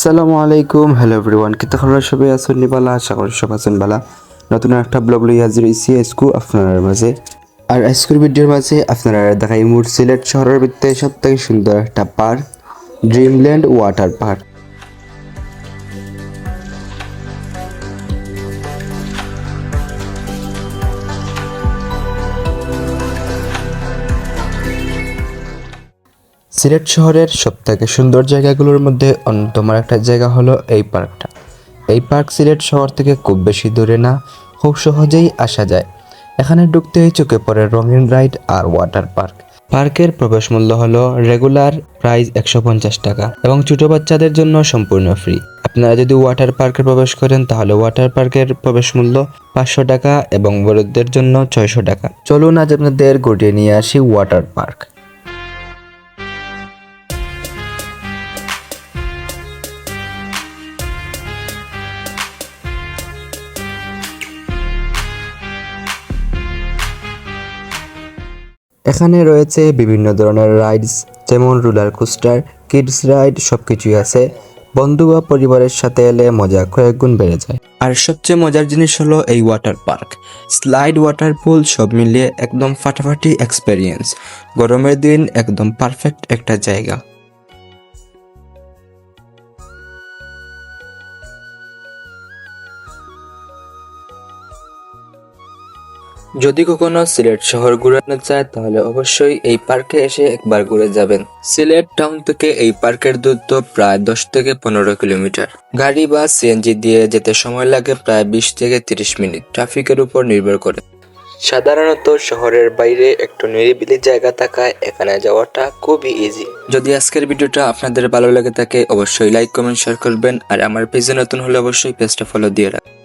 আসসালামু আলাইকুম, hello everyone. কি খবর? সবাই আছেন নিবালা? আশা করি সব আছেন বালা। নতুন একটা ব্লগ লই হাজির হইছি আজকে আপনার মাঝে। আর আজকের ভিডিওর মাঝে আপনারা দেখাই সিলেট শহরের ভিতরে সবথেকে সুন্দর একটা park, Dreamland water park. Sylhet শহরের সবথেকে সুন্দর জায়গাগুলোর মধ্যে অন্যতম একটা জায়গা হলো এই পার্কটা। এই পার্ক সিলেট শহর থেকে খুব বেশি দূরে না, খুব সহজেই আসা যায়। এখানে ঢুকতেই চোখে পড়ে রঙিন রাইড আর ওয়াটার পার্ক। পার্কের প্রবেশ মূল্য হলো রেগুলার প্রাইস 150 টাকা এবং ছোট বাচ্চাদের জন্য সম্পূর্ণ ফ্রি। আপনারা যদি ওয়াটার পার্কে প্রবেশ করেন তাহলে ওয়াটার পার্কের প্রবেশ মূল্য 500 টাকা এবং বড়দের জন্য 600 টাকা। চলুন আজ আপনাদের ঘুরিয়ে নিয়ে আসি ওয়াটার পার্ক। এখানে রয়েছে বিভিন্ন ধরনের রাইডস, যেমন রোলার কোস্টার, কিডস রাইড, সবকিছুই আছে। বন্ধু বা পরিবারের সাথে এলে মজা কয়েক গুণ বেড়ে যায়। আর সবচেয়ে মজার জিনিস হলো এই ওয়াটার পার্ক, স্লাইড, ওয়াটার পুল সব মিলিয়ে একদম ফাটাফাটি এক্সপেরিয়েন্স। গরমের দিন একদম পারফেক্ট একটা জায়গা। যদি কখনো সিলেট শহর ঘুরাতে চায় তাহলে অবশ্যই এই পার্কে এসে একবার ঘুরে যাবেন। সিলেট টাউন থেকে এই পার্কের দূরত্ব প্রায় 10 থেকে 15 কিলোমিটার। গাড়ি বা সিএনজি দিয়ে যেতে সময় লাগে প্রায় 20 থেকে 30 মিনিট, ট্রাফিকের উপর নির্ভর করে। সাধারণত শহরের বাইরে একটু নিরিবিলি জায়গা থাকায় এখানে যাওয়াটা খুবই ইজি। যদি আজকের ভিডিওটা আপনাদের ভালো লেগে থাকে অবশ্যই লাইক, কমেন্ট, শেয়ার করবেন। আর আমার পেজে নতুন হলে অবশ্যই পেজটা ফলো দিয়ে রাখবেন।